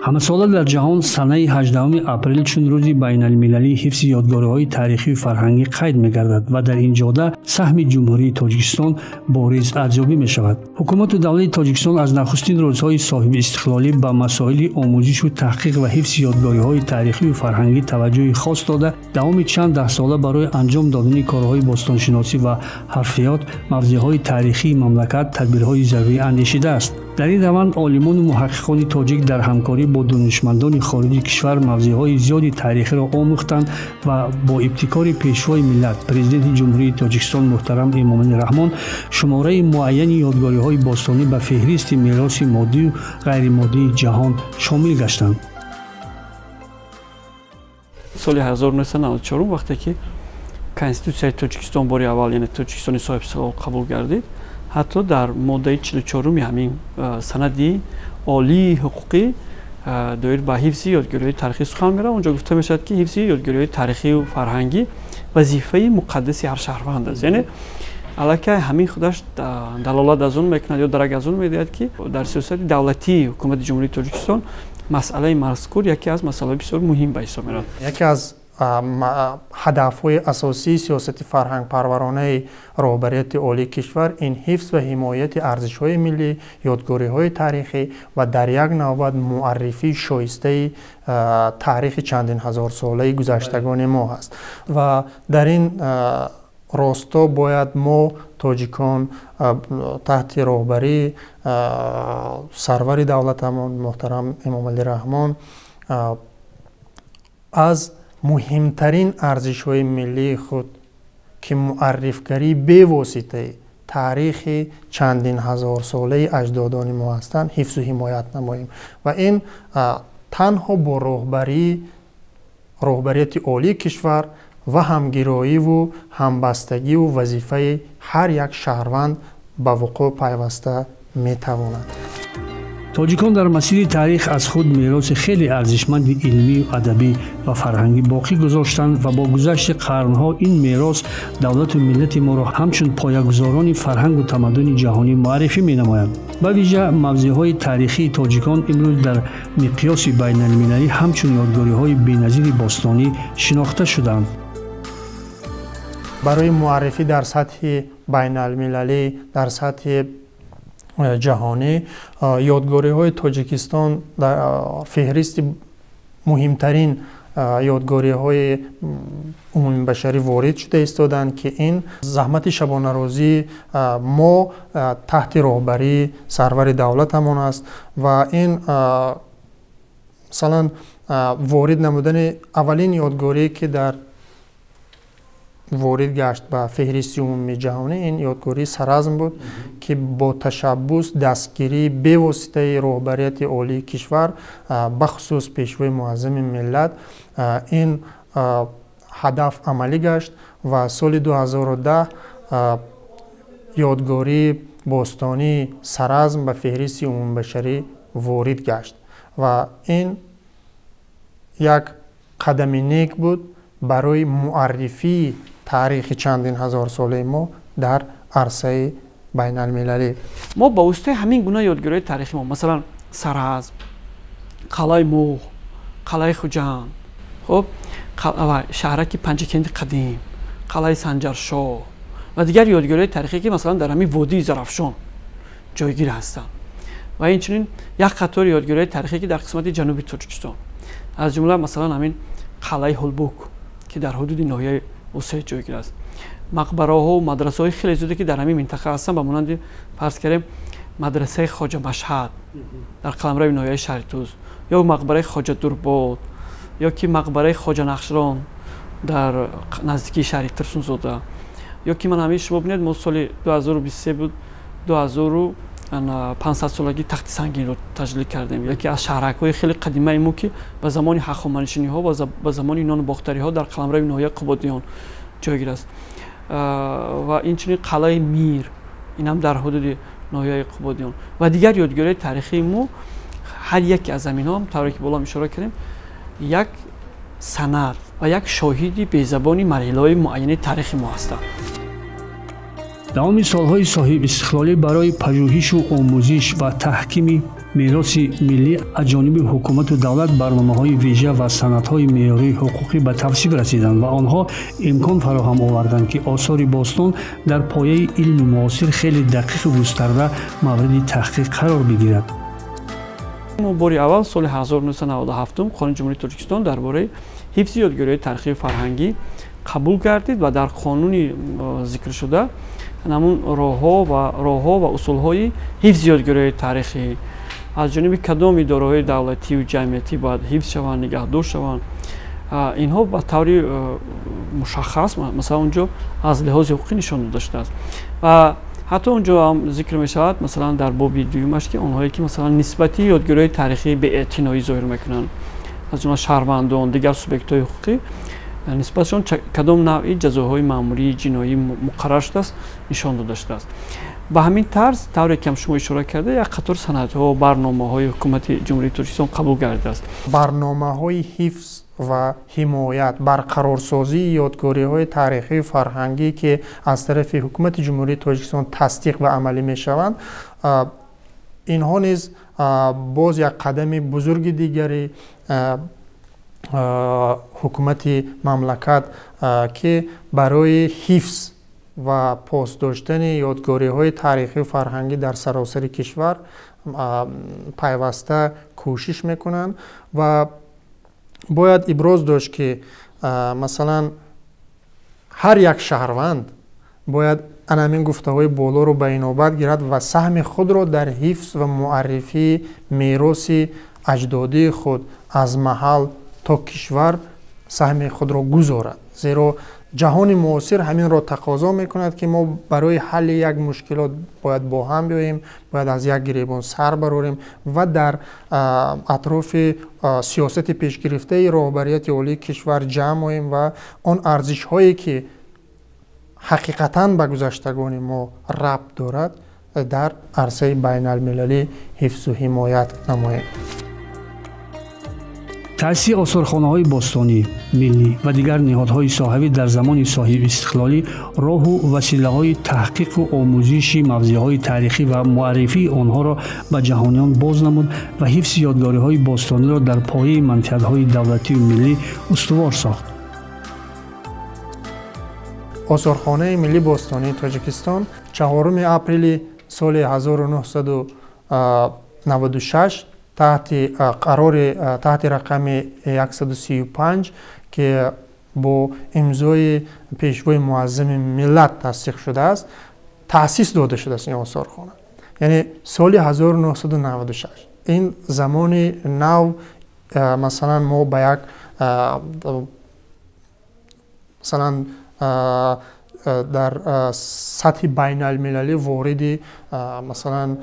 ҳамасола дар ҷаҳон санаи 18 апрел чун рӯзи байналмилалии ҳифзи ёдгориҳои таърихиву фарҳангӣ қайд мегардад ва дар ин ҷода саҳми ҷумҳурии Тоҷикистон бориз арзёбӣ мешавад. ҳукумату давлати Тоҷикистон аз нахустин рӯзҳои соҳиби истиқлолӣ ба масоили омӯзишу таҳқиқ ва ҳифзи ёдгориҳои таърихиву фарҳангӣ таваҷҷӯҳи хос дода, давоми чанд даҳсола барои анҷом додани корҳои бостоншиносӣ ва ҳарфиёт мавзеъҳои таърихии мамлакат тадбирҳои зарурӣ андешидааст. дар ин раванд олимону муҳаққиқони тоҷик дар ҳамкорӣ бо донишмандони хориҷи кишвар мавзеъҳои зиёди таърихиро омӯхтанд ва бо ибтикори пешвои миллат президенти ҷумҳурии Тоҷикистон муҳтарам Эмомалӣ Раҳмон шумораи муайяни ёдгориҳои бостонӣ ба феҳристи мероси моддию ғайримоддии ҷаҳон шомил гаштанд. соли 1994 вақте ки конститутсияи Тоҷикистон бори аввал, яъне Тоҷикистони соҳибистиқлол қабул гардид, ҳатто дар моддаи 44 ҳамин санади олии ҳуқуқӣ доир ба ҳифзи ёдгориҳои таърихӣ сухан меравад. онҷо гуфта мешавад ки ҳифзи ёдгориҳои таърихиву фарҳангӣ вазифаи муқаддаси ҳар шаҳрванд аст. яъне аллакай ҳамин худаш далолат аз он мекунад ё дарак аз он медиҳад ки дар сиёсати давлатии ҳукумати ҷумҳурии Тоҷикистон масъалаи мазкур яке аз масъалаҳои бисёр муҳим ба ҳисоб меравад. яке аз ҳадафҳои асосии сиёсати фарҳангпарваронаи роҳбарияти олии кишвар ин ҳифз ва ҳимояти арзишҳои миллӣ, ёдгориҳои таърихӣ ва дар як навбат муаррифии шоистаи таърихи чандин ҳазорсолаи гузаштагони мо ҳаст. ва дар ин росто бояд мо тоҷикон таҳти роҳбарии сарвари давлатамон муҳтарам Эмомалӣ Раҳмон аз муҳимтарин арзишҳои миллии худ ки муаррифгарӣ бевоситаи таърихи чандин ҳазорсолаи аҷдодони мо ҳастанд ҳифзу ҳимоят намоем ва ин танҳо бо роҳбарияти олии кишвар ва ҳамгироиву ҳамбастагиву вазифаи ҳар як шаҳрванд ба вуқӯъ пайваста метавонад. тоҷикон дар масири таърих аз худ мероси хеле арзишманди илмию адабӣ ва фарҳангӣ боқӣ гузоштанд ва бо гузашти қарнҳо ин мерос давлату миллати моро ҳамчун поягузорони фарҳангу тамаддуни ҷаҳонӣ муаррифӣ менамоянд. ба виҷа мавзеъҳои таърихии тоҷикон имрӯз дар миқёси байналмилалӣ ҳамчун ёдгориҳои беназири бостонӣ шинохта шудаанд. барои муаррифӣ дар сатҳи байналмилалӣ, дар сатҳи ҷаҳонӣ ёдгориҳои Тоҷикистон дар феҳристи муҳимтарин ёдгориҳои умумибашарӣ ворид шуда истоданд ки ин заҳмати шабонарӯзии мо таҳти роҳбарии сарвари давлатамон аст ва ин масалан ворид намудани аввалин ёдгорие ки дар ворид гашт ба феҳристи умумии ҷаҳонӣ ин ёдгории Саразм буд ки бо ташаббус дастгирии бевоситаи роҳбарияти олии кишвар бахусус пешвои муаззами миллат ин ҳадаф амалӣ гашт ва соли 2010 ёдгории бостонии Саразм ба феҳристи умумибашарӣ ворид гашт ва ин як қадами нек буд барои муаррифии таърихи чандин ҳазорсолаи мо дар арсаи байналмилалӣ. мо ба воситаи ҳамин гуна ёдгориҳои таърихи мо масалан Саразм, қалаи Муғ, қалаи Хуҷанд, хуб шаҳраки Панҷакенди қадим, қалаи Санҷаршоҳ ва дигар ёдгориҳои таърихие ки масалан дар ҳамин водии Зарафшон ҷойгир ҳастанд ва инчунин як қатори ёдгориҳои таърихие ки дар қисмати ҷануби Тоҷикистон аз ҷумла масалан ҳамин қалаи Ҳулбук ки дар ҳудуди ноҳияи Усей ҷойгир аст. мақбараҳо ва мадрасаҳои хеле зиёде ки дар ҳамин минтақа ҳастанд ба монанди фарз кардем мадрасаи Хоҷа Машҳад дар қаламрави ноҳияи Шаҳритӯз ё мақбараи Хоҷа Дурбод ё ки мақбараи Хоҷа Нақшрон дар наздикии шаҳри Турсунзода ё ки ман ҳамин шумо бинед мо соли 2023 буд 2500-солаги тахти сангинро таҷлил кардем. яке аз шаҳракҳои хеле қадимаи мо ки ба замони ҳахоманшиниҳо ва ба замони нонбохтариҳо дар қаламрави ноҳияи Қубодиён ҷойгир аст ва инчунин қалаи Мир инам дар ҳудуди ноҳияи Қубодиён ва дигар ёдгориҳои таърихии мо ҳар яке аз заминҳо тавре ки боло ишора кардем як санад ва як шоҳиди безабони марҳилаҳои муайяни таърихи мо ҳастанд. давоми солҳои соҳибистиқлолӣ барои пажӯҳишу омӯзиш ва таҳкими میراث ملی از جانب حکومت و دولت برنامه‌های ویژه و سندهای معیاری حقوقی به تصویب رسیدند و آنها امکان فراهم آوردند که آثار باستان در پایه علم معاصر خیلی دقیق و گسترده مورد تحقیق قرار بگیرد. باری اول سال 1997 قانون جمهوری تاجیکستان درباره حفظ یادگاری‌های تاریخی فرهنگی قبول گردید و در قانونی ذکر شده همون راه‌ها و اصول‌های حفظ یادگاری‌های تاریخی از جانب کدام اداره‌های دولتی و جمعیتی باید حفظ شوند، نگهداشت شوند. اینها به طور مشخص مثلا اونجا از لحاظ حقوقی نشان داده شده است و حتی اونجا هم ذکر می شود مثلا در باب دومش که اونهایی که مثلا نسبتی یادگاری‌های تاریخی به اعتنایی ظاهر میکنن از جمله شهروندان دیگر سوبیکت‌های حقوقی نسبتشون کدام نوعی جزاهای مأموری جنایی مقرر شده است نشان داده شده است. به همین طرز طوری که شما اشاره کرده یک قطار سندها و برنامه‌های حکومت جمهوری تاجیکستان قبول گردیده است. برنامه‌های حفظ و حمایت برقرارسازی یادگاری‌های تاریخی فرهنگی که از طرف حکومت جمهوری تاجیکستان تصدیق و عملی می‌شوند، اینها نیز باز یک قدم بزرگ دیگری حکومت مملکت که برای حفظ و پاس داشتن یادگاری‌های تاریخی و فرهنگی در سراسر کشور پیوسته کوشش میکنند و باید ابراز داشت که مثلا هر یک شهروند باید همین گفته‌های بالا رو به نوبت گیرد و سهم خود را در حفظ و معرفی میراث اجدادی خود از محل تا کشور سهم خود را گذارد، زیرا جهان معاصر همین را تقاضا میکند که ما برای حل یک مشکلات باید با هم بیاییم، باید از یک گریبان سر براریم و در اطراف سیاست پیش گرفته رهبریت عالی کشور جمع آییم و آن ارزش هایی که حقیقتاً به گذشتگان ما ربط دارد در عرصه بین المللی حفظ و حمایت نماییم. تأسیس آثارخانه‌های باستانی، ملی و دیگر نهادهای صاحبی در زمان صاحب استقلالی راه و وسیله‌های تحقیق و آموزش موضوعات تاریخی و معرفی آنها را به جهانیان باز نمود و حفظ یادگاری‌های باستانی را در پایه منطقه‌های دولتی و ملی استوار ساخت. آثارخانه ملی باستانی تاجیکستان 4 اپریل سال 1996 تحت رقم 135 که با امضای پیشوای معظم ملت تصدیق شده است تأسیس داده شده است. این آثارخانه یعنی سال 1996 این زمان نو مثلا ما به یک مثلا در سطح بین المللی وارد مثلا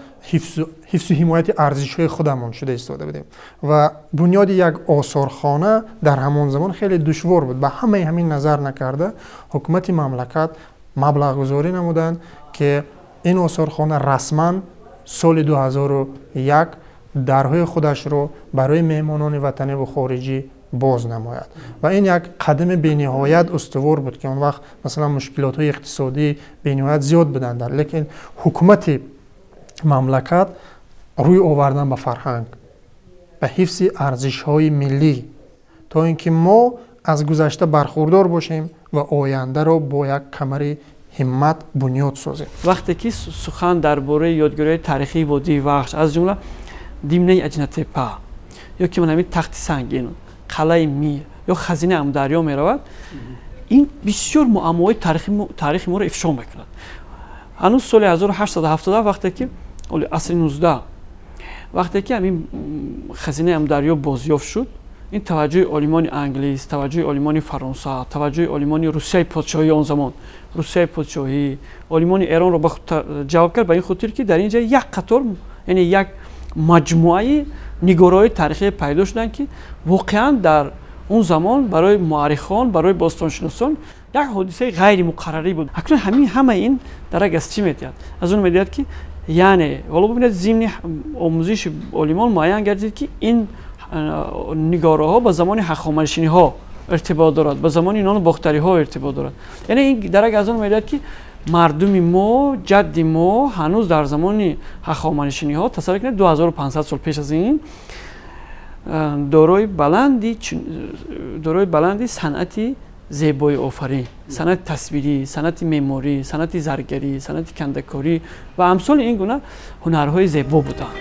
حفظ و حمایت ارزش‌های خودمون شده ایستاده بودیم و بنیاد یک آثارخانه در همان زمان خیلی دشوار بود. به همین نظر نکرده حکومت مملکت مبلغ گذاری نمودند که این آثارخانه رسما سال 2001 درهای خودش رو برای مهمانان وطنی و خارجی باز نماید و این یک قدم بی‌نهایت استوار بود که اون وقت مثلا مشکلات های اقتصادی بی‌نهایت زیاد بودن در، لیکن حکومت مملکت روی آوردن به فرهنگ، به حفظ ارزش های ملی تا اینکه ما از گذشته برخوردار باشیم و آینده را با یک کمر همت بنیاد سازیم. وقتی که سخن درباره یادگاری‌های تاریخی وادی وحش از جمله دیمنه اجنتپا یا که من همین تخت سنگین، قلعه میر یا خزینه امودریا می رود، این بسیار معماهای تاریخی ما را افشا میکند. هنوز سال 1870 وقتی که عصر 19 وقتی که همین خزینه امودریا بازیافت شد، این توجه آلمان انگلیس، توجه آلمان فرانسه، توجه آلمان روسیه پادشاهی آن زمان، روسیه پادشاهی آلمان ایران را به خود جواب کرد به این خاطر که در اینجا یک قطار یعنی یک مجموعه نگاره‌های تاریخی پیدا شدند که واقعا در اون زمان برای مورخان، برای باستانشناسان یک حادثه غیر مقرری بود. اکنون همه این درک از چی می‌آید؟ از اون می‌آید که یعنی حالا ببینید ضمن آموزش آلمان معین گردید که این نگاره‌ها با زمان هخامنشی‌ها ارتباط دارد، با زمان یونان باختری‌ها ارتباط دارد. یعنی این درک از اون می‌آید که мардуми мо, ҷадди мо ҳанӯз дар замони ҳахоманишиниҳо тасаввур кунед 2500 сол пеш аз ин дорои баланди санъати зебои офарин, санъати тасвирӣ, санъати меъморӣ, санъати заргарӣ, санъати кандакорӣ ва амсоли ин гуна ҳунарҳои зебо буданд.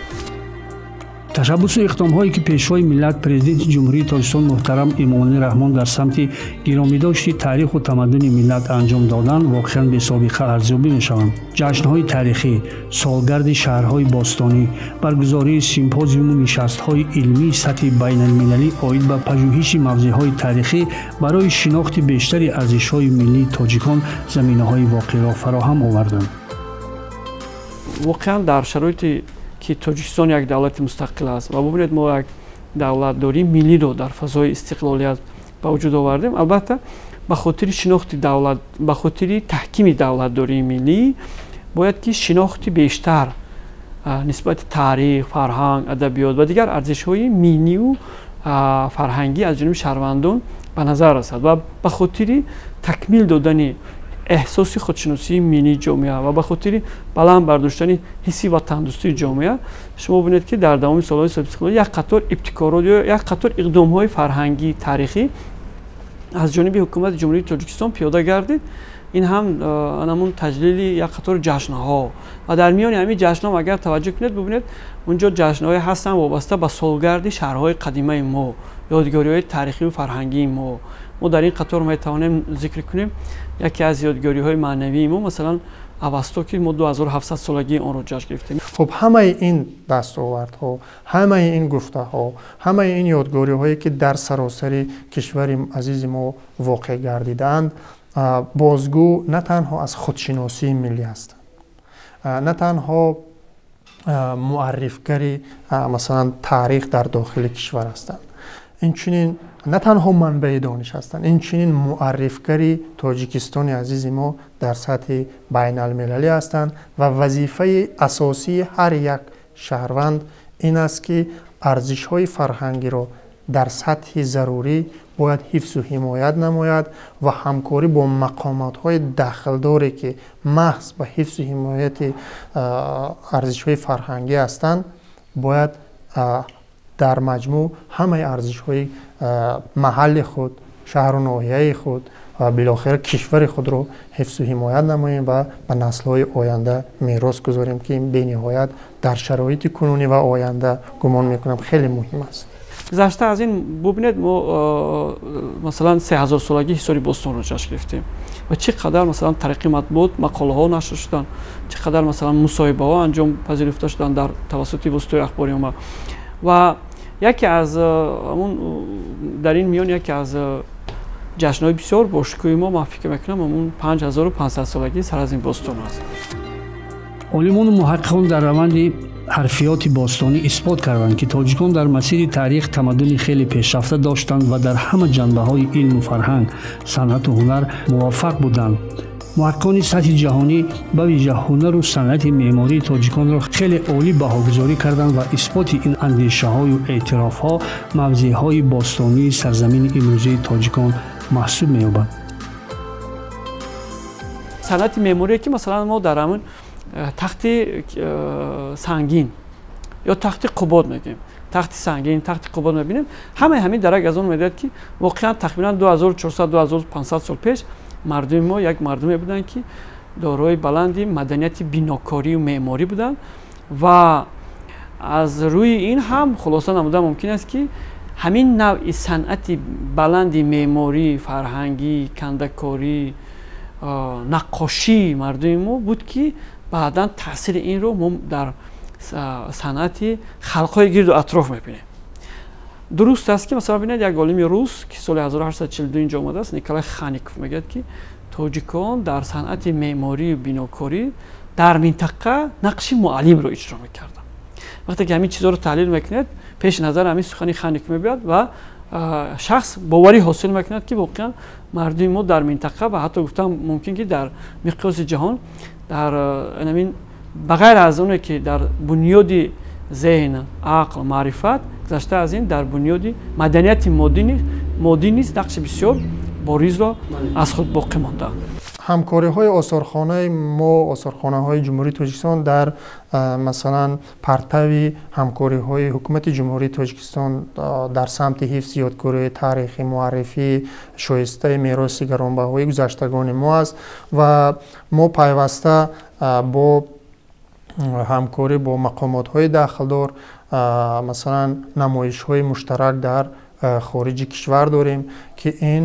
ташаббусу иқдомҳое ки пешвои миллат президенти ҷумҳурии Тоҷикистон муҳтарам Эмомалӣ Раҳмон дар самти гиромидошти таъриху тамаддуни миллат анҷом доданд воқеан бесобиқа арзёбӣ мешаванд. ҷашнҳои тарихӣ, солгарди шаҳрҳои бостонӣ, баргузории симпозиуму нишастҳои илмии сатҳи байналмилалӣ оид ба пажӯҳиши мавзеъҳои тарихӣ барои шинохти бештари арзишҳои миллии тоҷикон заминаҳои воқеъро фароҳам оварданд. воқеан дар шароити ки Тоҷикистон як давлати мустақил аст ва бубинед мо як давлатдории миллиро дар фазои истиқлолият ба вуҷуд овардем. албатта ба хотири шинохти давлат, ба хотири таҳкими давлатдории миллӣ бояд ки шинохти бештар нисбати таърих, фарҳанг, адабиёт ва дигар арзишҳои миллию фарҳангӣ аз ҷониби шаҳрвандон ба назар расад ва ба хотири такмил додани эҳсоси худшиносии миллии ҷомеа ва ба хотири баланд бардоштани ҳисси ватандӯстии ҷомеа шумо бинед ки дар давоми солҳои соҳиби истиқлолӣ як қатор ибтикорот ё як қатор иқдомҳои фарҳангӣ тарихӣ аз ҷониби ҳукумати ҷумҳурии Тоҷикистон пиёда гардид. ин ҳам намун таҷлили як қатор ҷашнҳо ва дар миёни ҳамин ҷашнҳо агар таваҷҷӯҳ кунед бубинед унҷо ҷашнҳое ҳастанд вобаста ба солгарди шаҳрҳои қадимаи мо, ёдгориҳои тарихиву фарҳангии мо. мо дар ин қатор метавонем зикр кунем яке аз ёдгориҳои маънавии мо масалан авасто ки мо 2700 солагии онро ҷашн гирифтем. хуб ҳамаи ин дастовардҳо, ҳамаи ин гуфтаҳо, ҳамаи ин ёдгориҳое ки дар саросари кишвари азизи мо воқеъ гардиданд бозгӯ на танҳо аз худшиносии миллӣ ҳастанд, на танҳо муаррифгари масалан таърих дар дохили кишвар ҳастанд, инчунин на танҳо манбаи дониш ҳастанд, инчунин муаррифгари Тоҷикистони азизи мо дар сатҳи байналмилалӣ ҳастанд ва вазифаи асосии ҳар як шаҳрванд ин аст ки арзишҳои фарҳангиро дар сатҳи зарурӣ бояд ҳифзу ҳимоят намояд ва ҳамкорӣ бо мақомотҳои дахлдоре ки маҳз ба ҳифзу ҳимояти арзишҳои фарҳангӣ ҳастанд бояд дар маҷмӯъ ҳамаи арзишҳои маҳалли худ, шаҳру ноҳияи худ ва билохира кишвари худро ҳифзу ҳимоят намоем ва ба наслҳои оянда мерос гузорем ки ин бениҳоят дар шароити кунунӣ ва оянда гумон мекунам хеле муҳим аст. гузашта аз ин бубинед мо масалан 3000 солагии ҳисори бостонро ҷашн гирифтем ва чӣ қадар масалан тариқи матбуот мақолаҳо нашр шуданд, чӣ қадар масалан мусоҳибаҳо анҷом пазируфта шуданд дар тавассути воситаҳои ахбори омма ва яке аз дар ин миён яке аз ҷашнҳои бисёр бошукӯҳи мо ман фикр мекунам ҳамун 5500 солагии сар аз ин бостон аст. олимону муҳаққиқон дар раванди ҳарфиёти бостонӣ исбот карданд ки тоҷикон дар масири таърих тамаддуни хеле пешрафта доштанд ва дар ҳама ҷанбаҳои илму фарҳанг, санъату ҳунар муваффақ буданд. муҳаққиқони сатҳи ҷаҳонӣ ба виҷа ҳунару санъати меъмории тоҷиконро хеле олӣ баҳогузорӣ карданд ва исботи ин андешаҳою эътирофҳо мавзеъҳои бостонии сарзамини имрӯзаи тоҷикон маҳсуб меёбанд. санъати меъморие ки масалан мо дар ҳамин тахти сангин ё тахти қубод мегӯем, тахти сангин, тахти қубод мебинем, ҳамаи ҳамин дарак аз он медиҳад ки воқеан тахминан 2400-2500 сол пеш мардуми мо як мардуме буданд ки дорои баланди маданияти бинокорию меъморӣ буданд ва аз рӯи ин ҳам хулоса намудан мумкин аст ки ҳамин навъи санъати баланди меъморӣ, фарҳангӣ, кандакорӣ, наққошии мардуми мо буд ки баъдан таъсири инро мо дар санъати халқҳои гирду атроф мебинем. дуруст аст ки масалан бинед як олими рус ки соли 1842 инҷо омадааст, Николай Хаников мегӯяд ки тоҷикон дар санъати меъморию бинокорӣ дар минтақа нақши муаллимро иҷро мекарданд. вақте ки ҳамин чизҳоро таҳлил мекунед пеши назар ҳамин сухани Хаников мебиёд ва шахс боварӣ ҳосил мекунад ки воқеан мардуми мо дар минтақа ва ҳатто гуфтам мумкин ки дар миқёси ҷаҳон дар ин ба ғайр аз оне ки дар бунёди зеҳн, ақл, маърифат гузашта аз ин дар бунёди маданияти моддӣ низ нақши бисёр боризро аз худ боқӣ монда. ҳамкориҳои осорхонаи мо, осорхонаҳои ҷумҳурии Тоҷикистон дар масалан партави ҳамкориҳои ҳукумати ҷумҳурии Тоҷикистон дар самти ҳифзи ёдгориҳои таърихӣ, муаррифии шоистаи мероси гаронбаҳои гузаштагони мо аст ва мо пайваста бо ҳамкорӣ бо мақомотҳои дахлдор масалан намоишҳои муштарак дар хориҷи кишвар дорем ки ин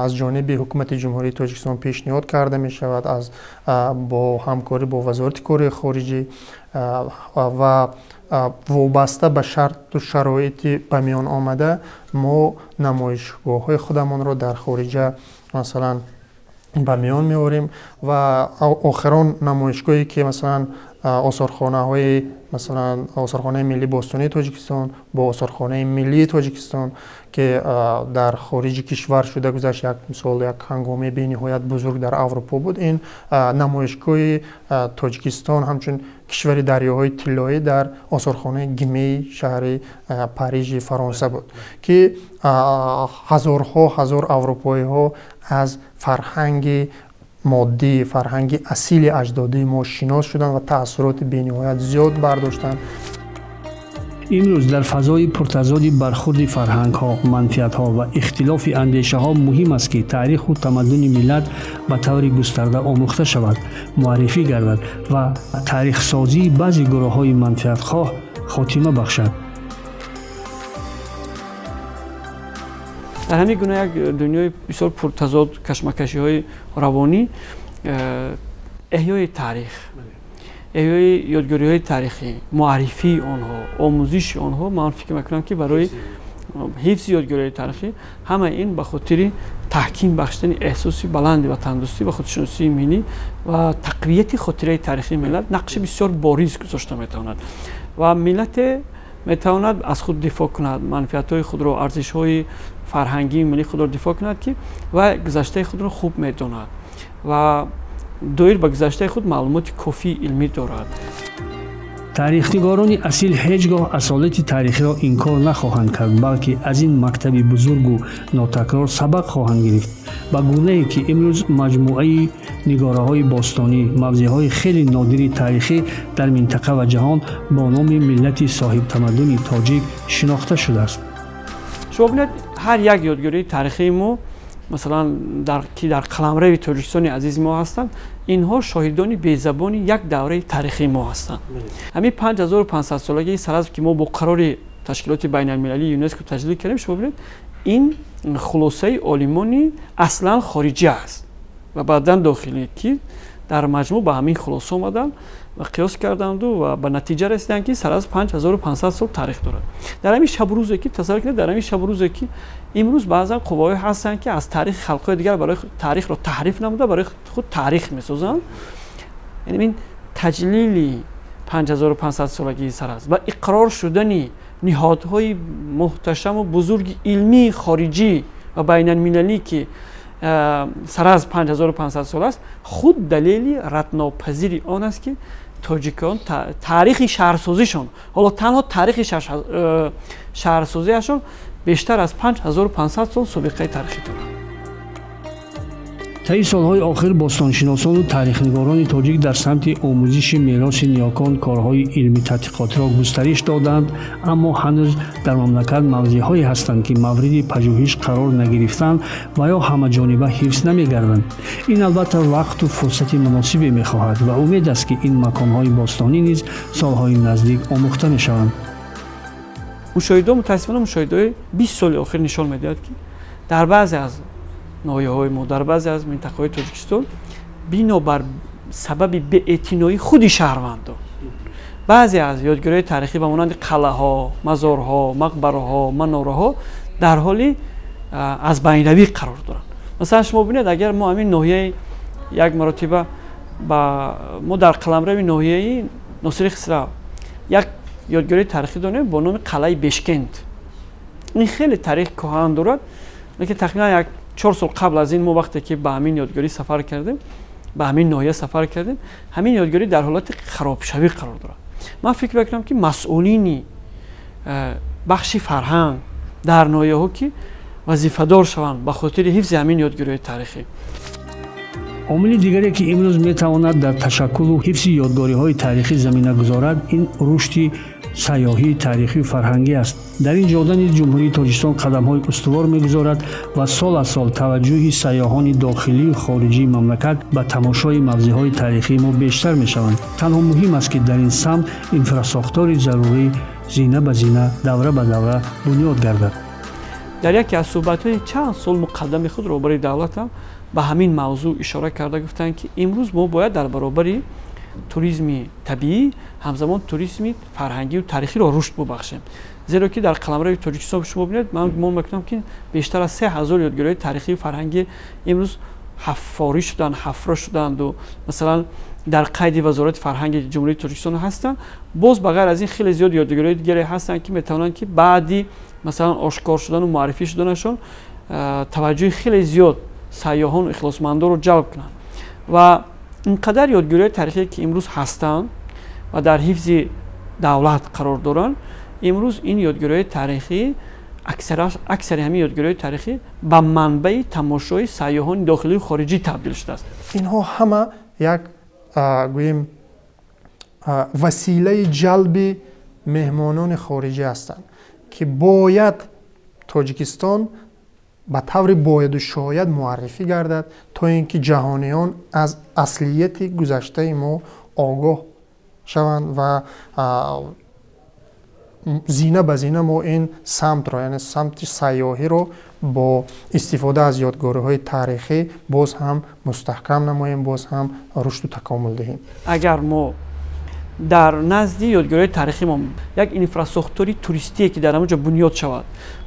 аз ҷониби ҳукумати ҷумҳурии Тоҷикистон пешниҳод карда мешавад бо ҳамкорӣ бо вазорати кории хориҷӣ ва вобаста ба шарту шароити ба миён омада мо намоишгоҳҳои худамонро дар хориҷа масалан ба миён меорем ва охирон намоишгоҳе ки масалан осорхонаҳои масалан осорхонаи миллии бостонии Тоҷикистон бо осорхонаи миллии Тоҷикистон ки дар хориҷи кишвар шуда гузашт, як мисол як ҳангоми бениҳоят бузург дар Аврупо буд. Ин намоишгоҳи Тоҷикистон ҳамчун кишвари дарёҳои тиллоӣ дар осорхонаи Гимеи шаҳри Парижи Фаронса буд ки ҳазорҳо ҳазор аврупоиҳо аз фарҳанги моддӣ, фарҳанги асили аҷдодии мо шинос шуданд ва таъссуроти бениҳоят зиёд бардоштанд. имрӯз дар фазои пуртазоди бархурди фарҳангҳо, манфиатҳо ва ихтилофи андешаҳо муҳим аст ки таъриху тамаддуни миллат ба таври густарда омӯхта шавад, муаррифӣ гардад ва таърихсозии баъзе гурӯҳҳои манфиатхоҳ хотима бахшад. дар ҳамин гуна як дунёи бисёр пуртазод кашмакашиҳои равонӣ, эҳёи таърих, эҳёи ёдгориҳои таърихӣ, муаррифии онҳо, омӯзиши онҳо, ман фикр мекунам ки барои ҳифзи ёдгориҳои таърихӣ ҳама ин ба хотири таҳким бахшидани эҳсоси баланди ватандӯстӣ ва худшиносии миллӣ ва тақвияти хотираи таърихии миллат нақши бисёр бориз гузошта метавонад ва миллате метавонад аз худ дифоъ кунад, манфиатҳои худро, арзишҳои фарҳангии миллии худро дифоъ кунад ки ва гузаштаи худро хуб медонад ва доир ба гузаштаи худ маълумоти кофии илмӣ дорад. таърихнигорони асил ҳеҷ гоҳ асолити таърихиро инкор нахоҳанд кард, балки аз ин мактаби бузургу нотакрор сабақ хоҳанд гирифт, ба гунае ки имрӯз маҷмӯаи нигораҳои бостонӣ, мавзеъҳои хеле нодири таърихӣ дар минтақа ва ҷаҳон бо номи миллати соҳибтамаддуни тоҷик шинохта шудааст. шумо бинед ҳар як ёдгории таърихии мо масалан ки дар қаламрави Тоҷикистони азизи мо ҳастанд, инҳо шоҳидони безабони як давраи таърихии мо ҳастанд. ҳамин 5500 солагии саразв ки мо бо қарори ташкилоти байналмилалии ЮНЕСКО таҷдид кардем, шумо бинед ин хулосаи олимони аслан хориҷӣ аст ва баъдан дохилӣ ки дар маҷмӯъ ба ҳамин хулоса омаданд ва қиёс карданду ва ба натиҷа расиданд ки саразв 5500 сол таърих дорад. Дар ҳамин шабрӯзе ки тасаввур кунед, дар ҳамин шабрӯзе ки имрӯз баъзан қувваҳое ҳастанд ки аз таърихи халқҳои дигар барои таърихро таҳриф намуда барои худ таърих месозанд. яъне ин таҷлили 5500 солагии саразв ва иқрор шудани ниҳодҳои муҳташаму бузурги илмии хориҷӣ ва байналмилалӣ ки саразв 5500 сол аст, худ далели раднопазири он аст ки тоҷикон таърихи шаҳрсозишон, ҳоло танҳо таърихи шаҳрсозиашон бештар аз 5500 сол собиқаи таърихӣ дорад. таи солҳои охир бостоншиносону таърихнигорони тоҷик дар самти омӯзиши мероси ниёкон корҳои илмӣ тадқиқотиро густариш доданд, аммо ҳанӯз дар мамлакат мавзеъҳое ҳастанд ки мавриди пажӯҳиш қарор нагирифтанд ва ё ҳамаҷониба ҳифз намегарданд. ин албатта вақту фурсати муносибе мехоҳад ва умед аст ки ин маконҳои бостонӣ низ солҳои наздик омӯхта мешаванд. мутаассифона мушоҳидаҳои 20 соли охир нишон медиҳад ки дар баъзе аз ноҳияҳои мо, дар баъзе аз минтақаҳои Тоҷикистон бинобар сабаби беэътиноии худи шаҳрвандон баъзе аз ёдгориҳои таърихӣ ба монанди қалъаҳо, мазорҳо, мақбараҳо, манораҳо дар ҳоли аз байнравӣ қарор доранд. масалан шумо бинед, агар мо ҳамин ноҳияи як маротиба мо дар қаламрави ноҳияи Носири Хисрав як ёдгории таърихӣ дорем бо номи қалъаи Бешкент. ин хеле таърих коҳан дорад, лекин тахминан як 4 сол қабл аз ин мо вақте ки ба ҳамин ёдгорӣ сафар кардем, ба ҳамин ноҳия сафар кардем, ҳамин ёдгорӣ дар ҳолати харобшавӣ қарор дорад. ман фикр мекунам ки масъулини бахши фарҳанг дар ноҳияҳо ки вазифадор шаванд ба хотири ҳифзи ҳамин ёдгориҳои таърихӣ عامل دیگری که امروز میتواند در تشکل و حفظ یادگاری‌های تاریخی زمینه گذارد این رشد سیاحی تاریخی و فرهنگی است. در این جهت نیز جمهوری تاجیکستان قدم‌های استوار می‌گذارد و سال از سال توجه سیاحان داخلی و خارجی مملکت به تماشای موضع‌های تاریخی ما بیشتر می‌شوند. تنها مهم است که در این سمت انفراساختار ضروری زینه به زینه، دوره به دوره بنیاد گردد. در یکی از صحبت‌های چند سال مقدم خود روبروی دولت هم به همین موضوع اشاره کرده، گفتند که امروز ما باید در برابر توریسم طبیعی همزمان توریسم فرهنگی و تاریخی را رشد ببخشیم. زیرا که در قلمرو تاجیکستان شما ببینید، من گمان می‌کنم که بیشتر از 3000 یادگاری تاریخی و فرهنگی امروز حفاری شدن، حفره شدند و مثلا در قید وزارت فرهنگ جمهوری تاجیکستان هستند. باز بغیر از این خیلی زیاد یادگاری دیگری هستند که میتوانند که بعدی مثلا آشکار شدن و معرفی شدنشون توجه خیلی زیاد سیاحان و اخلاصمندان رو جلب کنند. و اینقدر یادگاری تاریخی که امروز هستند و در حفظ دولت قرار دارند، امروز این یادگاری تاریخی اکثر همین یادگاری تاریخی به منبع تماشای سیاحان داخلی و خارجی تبدیل شده است. اینها همه یک گوییم وسیله جلب مهمانان خارجی هستند که باید تاجیکستان به طور باید و شاید معرفی گردد تا اینکه جهانیان از اصلیت گذشته ما آگاه شوند و زینه به زینه ما این سمت را، یعنی سمت سیاحی رو با استفاده از یادگاری‌های تاریخی باز هم مستحکم نماییم، باز هم رشد و تکامل دهیم. اگر ما در نزد یادگاری تاریخی ما یک انفراساختوری توریستی که در آنجا بنیاد شود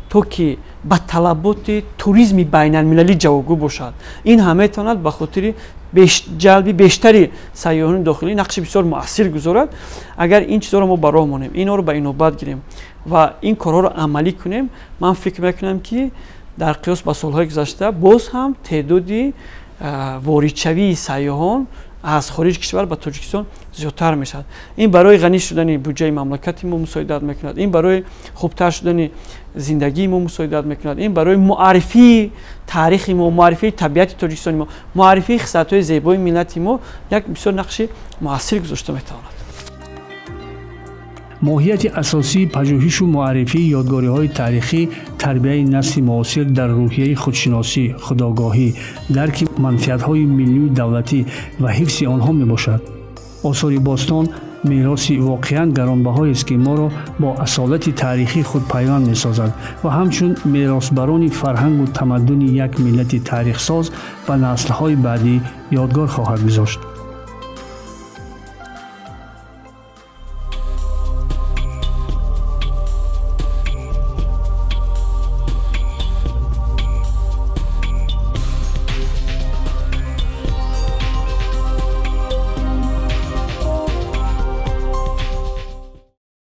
تو که به طلبات توریسم بین المللی جوابگو باشد، این همه تواند به خاطر جلب بیشتری سیاحان داخلی نقش بسیار مؤثر گذارد. اگر این چیزا رو ما به راه مانیم، اینا رو به نوبت گیریم و این کارها رو عملی کنیم، من فکر میکنم که در قیاس با سالهای گذشته باز هم تعدادی واردشوی سیاحان از خارج کشور به تاجیکستان زیادتر میشد. این برای غنی شدن بودجه مملکت ما مساعدت میکند، این برای خوبتر شدن زندگی ما مساعدت میکند، این برای معرفی تاریخ ما، معرفی طبیعت تاجیکستان ما، معرفی خصلت‌های زیبای ملت ما یک بسیار نقش موثر گذاشته میتواند. ماهیت اساسی پژوهش و معرفی یادگاری‌های تاریخی تربیت نسل معاصر در روحیه خودشناسی، خودآگاهی، درک منفعت‌های ملی و دولتی و حفظ آنها میباشد. آثار باستان میراث واقعاً گرانبهایی است که ما را با اصالت تاریخی خود پیوند می‌سازد و همچون میراثبران فرهنگ و تمدن یک ملت تاریخ ساز و نسل‌های بعدی یادگار خواهد گذاشت.